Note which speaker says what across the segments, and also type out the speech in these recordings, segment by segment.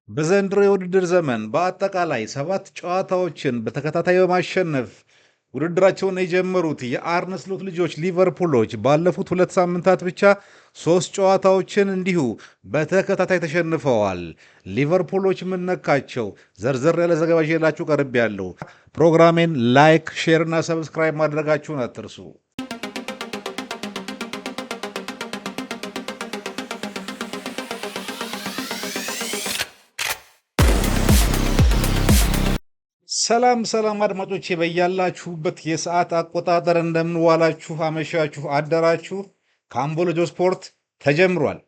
Speaker 1: በዘንድሮ የውድድር ዘመን በአጠቃላይ 7 ጨዋታዎችን በተከታታይ በማሸነፍ ውድድራቸውን የጀመሩት የአርነ ስሎት ልጆች ሊቨርፑሎች ባለፉት 2 ሳምንታት ብቻ 3 ጨዋታዎችን እንዲሁ በተከታታይ ተሸንፈዋል። ሊቨርፑሎች ምን ነካቸው? ዘርዘር ያለ ዘገባ ይዤላችሁ ቀርቤያለሁ። ፕሮግራሜን ላይክ፣ ሼር እና ሰብስክራይብ ማድረጋችሁን አትርሱ። ሰላም ሰላም አድማጮቼ በያላችሁበት የሰዓት አቆጣጠር እንደምንዋላችሁ፣ አመሻችሁ፣ አደራችሁ። ከአምቦሎጆ ስፖርት ተጀምሯል።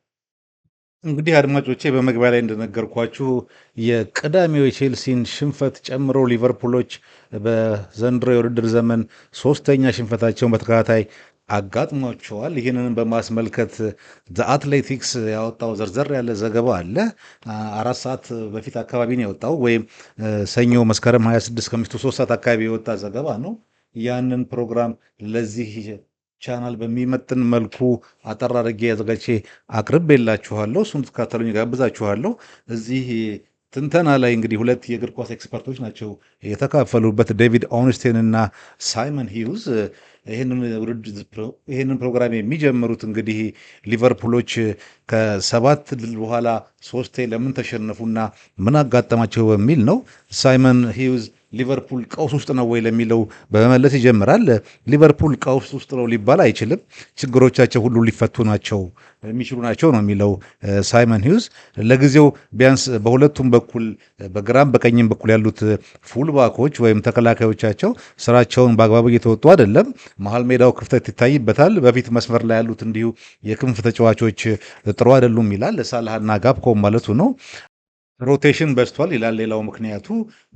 Speaker 1: እንግዲህ አድማጮቼ በመግቢያ ላይ እንደነገርኳችሁ የቅዳሜው የቼልሲን ሽንፈት ጨምሮ ሊቨርፑሎች በዘንድሮ የውድድር ዘመን 3ኛ ሽንፈታቸውን በተከታታይ አጋጥሟቸዋል። ይህንን በማስመልከት አትሌቲክስ ያወጣው ዘርዘር ያለ ዘገባ አለ። 4 ሰዓት በፊት አካባቢ ነው የወጣው፣ ወይም ሰኞ መስከረም 26 ከምሽቱ 3 ሰዓት አካባቢ የወጣ ዘገባ ነው። ያንን ፕሮግራም ለዚህ ቻናል በሚመጥን መልኩ አጠር አድርጌ አዘጋጅቼ አቅርቤላችኋለሁ። እሱን ትከታተሉኝ ጋብዛችኋለሁ። እዚህ ትንተና ላይ እንግዲህ 2 የእግር ኳስ ኤክስፐርቶች ናቸው የተካፈሉበት፣ ዴቪድ ኦንስቴን እና ሳይመን ሂውዝ። ይህንን ፕሮግራም የሚጀምሩት እንግዲህ ሊቨርፑሎች ከ7 ድል በኋላ 3 ለምን ተሸነፉና ምን አጋጠማቸው በሚል ነው። ሳይመን ሂውዝ ሊቨርፑል ቀውስ ውስጥ ነው ወይ ለሚለው በመመለስ ይጀምራል። ሊቨርፑል ቀውስ ውስጥ ነው ሊባል አይችልም። ችግሮቻቸው ሁሉ ሊፈቱ ናቸው የሚችሉ ናቸው ነው የሚለው ሳይመን ሂውዝ። ለጊዜው ቢያንስ በሁለቱም በኩል በግራም በቀኝም በኩል ያሉት ፉልባኮች ወይም ተከላካዮቻቸው ስራቸውን በአግባቡ እየተወጡ አይደለም። መሀል ሜዳው ክፍተት ይታይበታል። በፊት መስመር ላይ ያሉት እንዲሁ የክንፍ ተጫዋቾች ጥሩ አይደሉም ይላል። ሳላህና ጋብኮም ማለቱ ነው። ሮቴሽን በዝቷል ይላል። ሌላው ምክንያቱ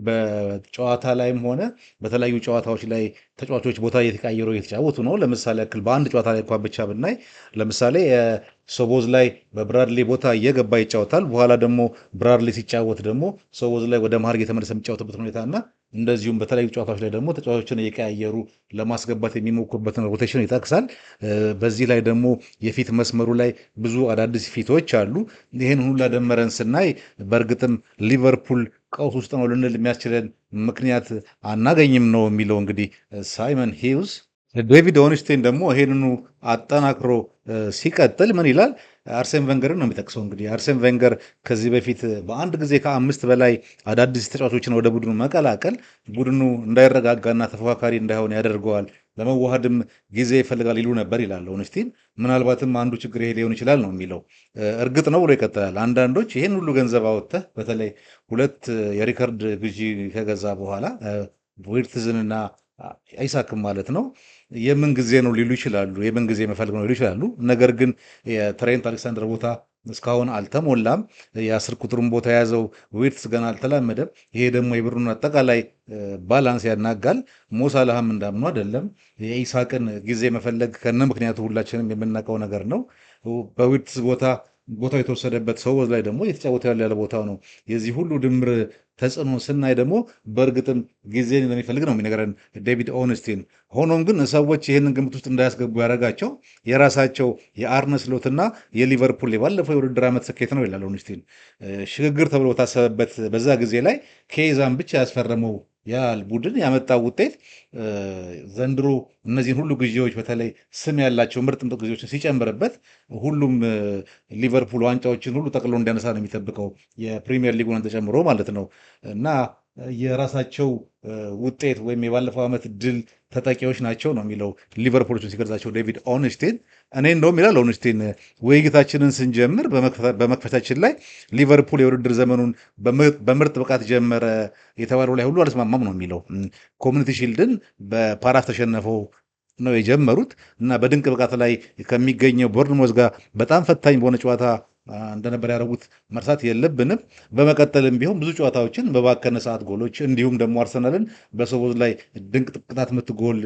Speaker 1: በጨዋታ ላይም ሆነ በተለያዩ ጨዋታዎች ላይ ተጫዋቾች ቦታ እየተቀያየሩ እየተጫወቱ ነው። ለምሳሌ ያክል በአንድ ጨዋታ ላይ እንኳን ብቻ ብናይ ለምሳሌ ሶቦዝ ላይ በብራድሊ ቦታ እየገባ ይጫወታል። በኋላ ደግሞ ብራድሊ ሲጫወት ደግሞ ሶቦዝ ላይ ወደ መሀል እየተመለሰ የሚጫወትበት ሁኔታ እና እንደዚሁም በተለያዩ ጨዋታዎች ላይ ደግሞ ተጫዋቾችን እየቀያየሩ ለማስገባት የሚሞክሩበትን ሮቴሽን ይጠቅሳል። በዚህ ላይ ደግሞ የፊት መስመሩ ላይ ብዙ አዳዲስ ፊቶች አሉ። ይህን ሁሉ ደመረን ስናይ በእርግጥም ሊቨርፑል ቀውስ ውስጥ ነው ልንል የሚያስችለን ምክንያት አናገኝም ነው የሚለው እንግዲህ ሳይመን ሂውዝ። ዴቪድ ኦንስቴን ደግሞ ይሄንኑ አጠናክሮ ሲቀጥል ምን ይላል? አርሴን ቬንገርን ነው የሚጠቅሰው። እንግዲህ አርሴን ቬንገር ከዚህ በፊት በአንድ ጊዜ ከ5 በላይ አዳዲስ ተጫዋቾችን ወደ ቡድኑ መቀላቀል ቡድኑ እንዳይረጋጋና ተፎካካሪ እንዳይሆን ያደርገዋል፣ ለመዋሃድም ጊዜ ይፈልጋል ይሉ ነበር ይላል ኦንስቲን። ምናልባትም አንዱ ችግር ይሄ ሊሆን ይችላል ነው የሚለው። እርግጥ ነው ብሎ ይቀጥላል። አንዳንዶች ይህን ሁሉ ገንዘብ አወጥተህ በተለይ 2 የሪከርድ ግዢ ከገዛ በኋላ ዊርትዝንና አይሳክም ማለት ነው የምን ጊዜ ነው ሊሉ ይችላሉ። የምን ጊዜ መፈልግ ነው ሊሉ ይችላሉ። ነገር ግን የትሬንት አሌክሳንደር ቦታ እስካሁን አልተሞላም። የ10 ቁጥሩን ቦታ የያዘው ዊርትስ ገና አልተላመደም። ይሄ ደግሞ የብሩን አጠቃላይ ባላንስ ያናጋል። ሞሳላህም እንዳምኑ አይደለም። የኢሳቅን ጊዜ መፈለግ ከነ ምክንያቱ ሁላችንም የምናውቀው ነገር ነው። በዊርትስ ቦታው የተወሰደበት ሰው ላይ ደግሞ እየተጫወተ ያለ ቦታው ነው። የዚህ ሁሉ ድምር ተጽዕኖ ስናይ ደግሞ በእርግጥም ጊዜን እንደሚፈልግ ነው የሚነገረን ዴቪድ ኦንስቲን። ሆኖም ግን ሰዎች ይህንን ግምት ውስጥ እንዳያስገቡ ያደረጋቸው የራሳቸው የአርነ ስሎትና የሊቨርፑል የባለፈው የውድድር ዓመት ስኬት ነው ይላል ኦንስቲን። ሽግግር ተብሎ ታሰበበት በዛ ጊዜ ላይ ኬዛን ብቻ ያስፈረመው ያል ቡድን ያመጣው ውጤት ዘንድሮ እነዚህን ሁሉ ግዢዎች በተለይ ስም ያላቸው ምርጥ ምርጥ ግዢዎችን ሲጨምርበት ሁሉም ሊቨርፑል ዋንጫዎችን ሁሉ ጠቅሎ እንዲያነሳ ነው የሚጠብቀው የፕሪሚየር ሊጉን ተጨምሮ ማለት ነው። እና የራሳቸው ውጤት ወይም የባለፈው ዓመት ድል ተጠቂዎች ናቸው ነው የሚለው ሊቨርፑሎችን ሲገልጻቸው ዴቪድ ኦንስቲን። እኔ እንደውም ይላል ኦንስቲን ውይይታችንን ስንጀምር በመክፈቻችን ላይ ሊቨርፑል የውድድር ዘመኑን በምርጥ ብቃት ጀመረ የተባለው ላይ ሁሉ አልስማማም ነው የሚለው። ኮሚኒቲ ሺልድን በፓራፍ ተሸነፈው ነው የጀመሩት እና በድንቅ ብቃት ላይ ከሚገኘው ቦርንሞዝ ጋር በጣም ፈታኝ በሆነ ጨዋታ እንደነበር ያደረጉት መርሳት የለብንም። በመቀጠልም ቢሆን ብዙ ጨዋታዎችን በባከነ ሰዓት ጎሎች እንዲሁም ደግሞ አርሰናልን በሶቦዝ ላይ ድንቅ ቅጣት ምት ጎል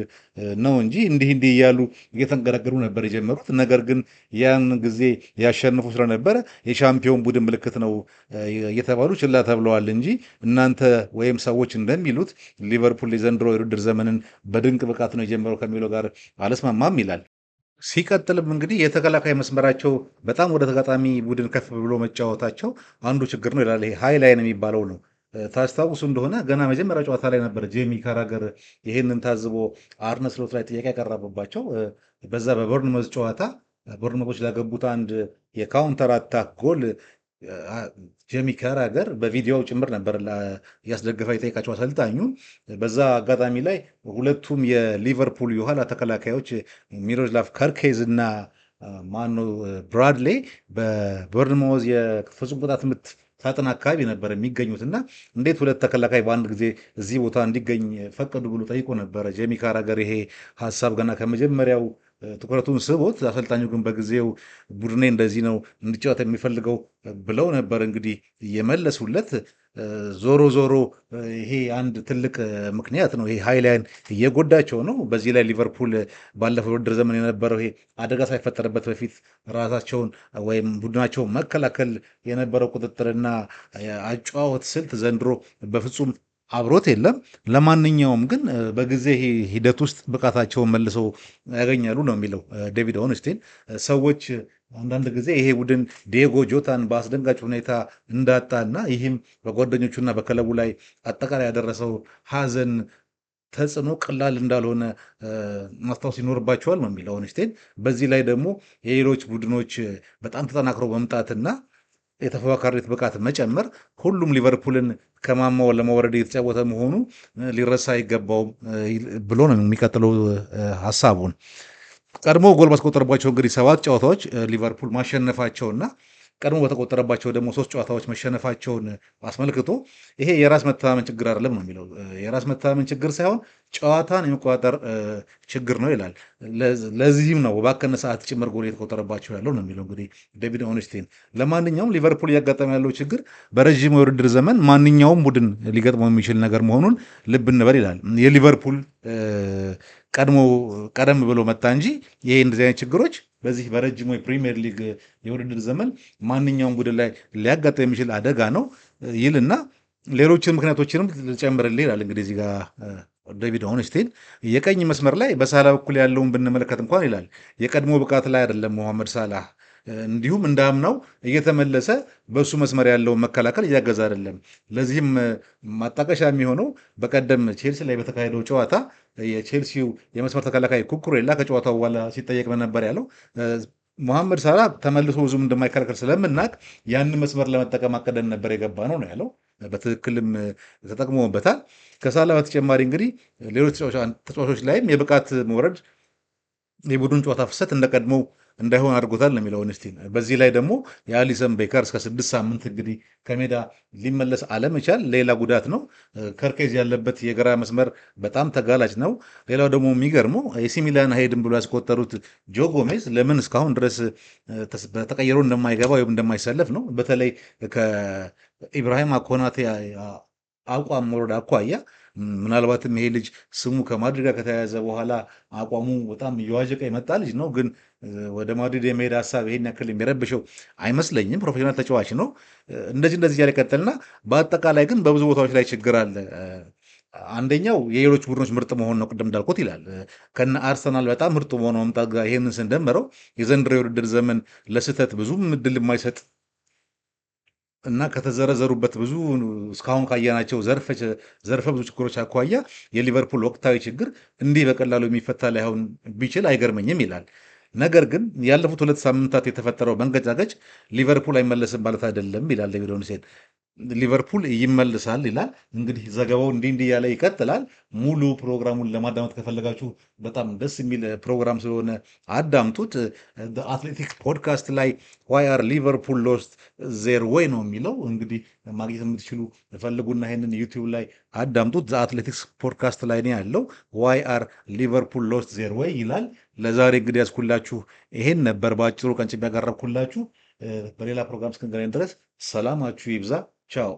Speaker 1: ነው እንጂ እንዲህ እያሉ እየተንገረገሩ ነበር የጀመሩት። ነገር ግን ያን ጊዜ ያሸንፉ ስለነበረ የሻምፒዮን ቡድን ምልክት ነው እየተባሉ ችላ ተብለዋል እንጂ እናንተ ወይም ሰዎች እንደሚሉት ሊቨርፑል የዘንድሮ የውድድር ዘመንን በድንቅ ብቃት ነው የጀመረው ከሚለው ጋር አልስማማም ይላል። ሲቀጥልም እንግዲህ የተከላካይ መስመራቸው በጣም ወደ ተጋጣሚ ቡድን ከፍ ብሎ መጫወታቸው አንዱ ችግር ነው ይላል። ይሄ ሃይ ላይን የሚባለው ነው። ታስታውሱ እንደሆነ ገና መጀመሪያ ጨዋታ ላይ ነበር ጄሚ ካራገር ይሄንን ታዝቦ አርነ ስሎት ላይ ጥያቄ ያቀረበባቸው። በዛ በቦርንመዝ ጨዋታ ቦርንመዞች ላገቡት አንድ የካውንተር አታክ ጎል ጄሚ ካራገር በቪዲዮው ጭምር ነበር እያስደገፈ የጠየቃቸው አሰልጣኙን። በዛ አጋጣሚ ላይ ሁለቱም የሊቨርፑል የኋላ ተከላካዮች ሚሮስላቭ ከርኬዝ እና ማኖ ብራድሌ በቦርንማውዝ የፍጹም ቅጣት ምት ሳጥን አካባቢ ነበር የሚገኙት እና እንዴት ሁለት ተከላካይ በአንድ ጊዜ እዚህ ቦታ እንዲገኝ ፈቀዱ ብሎ ጠይቆ ነበረ ጄሚ ካራገር። ይሄ ሀሳብ ገና ከመጀመሪያው ትኩረቱን ስቦት፣ አሰልጣኙ ግን በጊዜው ቡድኔ እንደዚህ ነው እንዲጫወት የሚፈልገው ብለው ነበር እንግዲህ እየመለሱለት። ዞሮ ዞሮ ይሄ አንድ ትልቅ ምክንያት ነው። ይሄ ሃይላይን እየጎዳቸው ነው። በዚህ ላይ ሊቨርፑል ባለፈው ውድድር ዘመን የነበረው ይሄ አደጋ ሳይፈጠርበት በፊት ራሳቸውን ወይም ቡድናቸውን መከላከል የነበረው ቁጥጥርና አጨዋወት ስልት ዘንድሮ በፍጹም አብሮት የለም። ለማንኛውም ግን በጊዜ ሂደት ውስጥ ብቃታቸውን መልሰው ያገኛሉ ነው የሚለው ዴቪድ ኦንስቲን። ሰዎች አንዳንድ ጊዜ ይሄ ቡድን ዲየጎ ጆታን በአስደንጋጭ ሁኔታ እንዳጣና ይህም በጓደኞቹና በክለቡ ላይ አጠቃላይ ያደረሰው ሐዘን ተጽዕኖ ቀላል እንዳልሆነ ማስታወስ ይኖርባቸዋል ነው የሚለው ኦንስቲን። በዚህ ላይ ደግሞ የሌሎች ቡድኖች በጣም ተጠናክረው መምጣትና የተፎካካሪነት ብቃት መጨመር ሁሉም ሊቨርፑልን ከማማው ለመውረድ የተጫወተ መሆኑ ሊረሳ አይገባውም ብሎ ነው የሚቀጥለው ሀሳቡን። ቀድሞ ጎል ባስቆጠረባቸው እንግዲህ 7 ጨዋታዎች ሊቨርፑል ማሸነፋቸውና ቀድሞ በተቆጠረባቸው ደግሞ 3 ጨዋታዎች መሸነፋቸውን አስመልክቶ ይሄ የራስ መተማመን ችግር አይደለም ነው የሚለው። የራስ መተማመን ችግር ሳይሆን ጨዋታን የመቆጣጠር ችግር ነው ይላል። ለዚህም ነው ባከነ ሰዓት ጭምር ጎል የተቆጠረባቸው ያለው ነው የሚለው እንግዲህ ዴቪድ ኦንስቲን። ለማንኛውም ሊቨርፑል እያጋጠመ ያለው ችግር በረዥም የውድድር ዘመን ማንኛውም ቡድን ሊገጥመው የሚችል ነገር መሆኑን ልብ እንበል ይላል። የሊቨርፑል ቀደም ብሎ መጣ እንጂ ይሄ እንደዚህ አይነት ችግሮች በዚህ በረጅሙ የፕሪሚየር ሊግ የውድድር ዘመን ማንኛውም ቡድን ላይ ሊያጋጥም የሚችል አደጋ ነው ይልና ሌሎችን ምክንያቶችንም ልጨምርልህ ይላል። እንግዲህ እዚህ ጋር ዴቪድ ኦንስቲን የቀኝ መስመር ላይ በሳላ በኩል ያለውን ብንመለከት እንኳን ይላል የቀድሞ ብቃት ላይ አይደለም ሞሐመድ ሳላህ። እንዲሁም እንዳምናው እየተመለሰ በእሱ መስመር ያለውን መከላከል እያገዛ አይደለም። ለዚህም ማጣቀሻ የሚሆነው በቀደም ቼልሲ ላይ በተካሄደው ጨዋታ የቼልሲው የመስመር ተከላካይ ኩኩሬላ ከጨዋታው በኋላ ሲጠየቅ ነበር ያለው መሐመድ ሳላ ተመልሶ ብዙም እንደማይከላከል ስለምናቅ ያንን መስመር ለመጠቀም አቅደን ነበር የገባ ነው ነው ያለው። በትክክልም ተጠቅሞበታል። ከሳላ በተጨማሪ እንግዲህ ሌሎች ተጫዋቾች ላይም የብቃት መውረድ የቡድን ጨዋታ ፍሰት እንደቀድሞው እንዳይሆን አድርጎታል ነው የሚለው ኦንስቲን። በዚህ ላይ ደግሞ የአሊሰን ቤከር እስከ 6 ሳምንት እንግዲህ ከሜዳ ሊመለስ አለመቻል ሌላ ጉዳት ነው። ከርኬዝ ያለበት የግራ መስመር በጣም ተጋላጭ ነው። ሌላው ደግሞ የሚገርመው ኤሲ ሚላን ሄድን ብሎ ያስቆጠሩት ጆ ጎሜዝ ለምን እስካሁን ድረስ ተቀይሮ እንደማይገባ ወይም እንደማይሰለፍ ነው። በተለይ ከኢብራሂም ኮናቴ አቋም መውረድ አኳያ ምናልባትም ይሄ ልጅ ስሙ ከማድሪድ ጋር ከተያያዘ በኋላ አቋሙ በጣም እየዋዠቀ የመጣ ልጅ ነው። ግን ወደ ማድሪድ የመሄድ ሀሳብ ይሄን ያክል የሚረብሸው አይመስለኝም። ፕሮፌሽናል ተጫዋች ነው። እንደዚህ እያለ ይቀጥልና በአጠቃላይ ግን በብዙ ቦታዎች ላይ ችግር አለ። አንደኛው የሌሎች ቡድኖች ምርጥ መሆን ነው። ቅድም እንዳልኩት ይላል ከነ አርሰናል በጣም ምርጥ መሆኑ መምጣት ጋር ይሄንን ስንደምረው የዘንድሮ የውድድር ዘመን ለስህተት ብዙም እድል የማይሰጥ እና ከተዘረዘሩበት ብዙ እስካሁን ካየናቸው ዘርፈ ብዙ ችግሮች አኳያ የሊቨርፑል ወቅታዊ ችግር እንዲህ በቀላሉ የሚፈታ ላይሆን ቢችል አይገርመኝም ይላል። ነገር ግን ያለፉት 2 ሳምንታት የተፈጠረው መንገጫገጭ ሊቨርፑል አይመለስም ማለት አይደለም ይላል ዴቪድ ኦንስቲን። ሊቨርፑል ይመልሳል ይላል። እንግዲህ ዘገባው እንዲህ እያለ ይቀጥላል። ሙሉ ፕሮግራሙን ለማዳመጥ ከፈለጋችሁ በጣም ደስ የሚል ፕሮግራም ስለሆነ አዳምጡት። አትሌቲክስ ፖድካስት ላይ ዋይ አር ሊቨርፑል ሎስት ዜር ወይ ነው የሚለው። እንግዲህ ማግኘት የምትችሉ ፈልጉና ይሄንን ዩቲዩብ ላይ አዳምጡት። አትሌቲክስ ፖድካስት ላይ ነው ያለው። ዋይ አር ሊቨርፑል ሎስት ዜር ወይ ይላል። ለዛሬ እንግዲህ ያዝኩላችሁ ይሄን ነበር በአጭሩ ቀንጭቤ ያቀረብኩላችሁ። በሌላ ፕሮግራም እስክንገናኝ ድረስ ሰላማችሁ ይብዛ። ቻው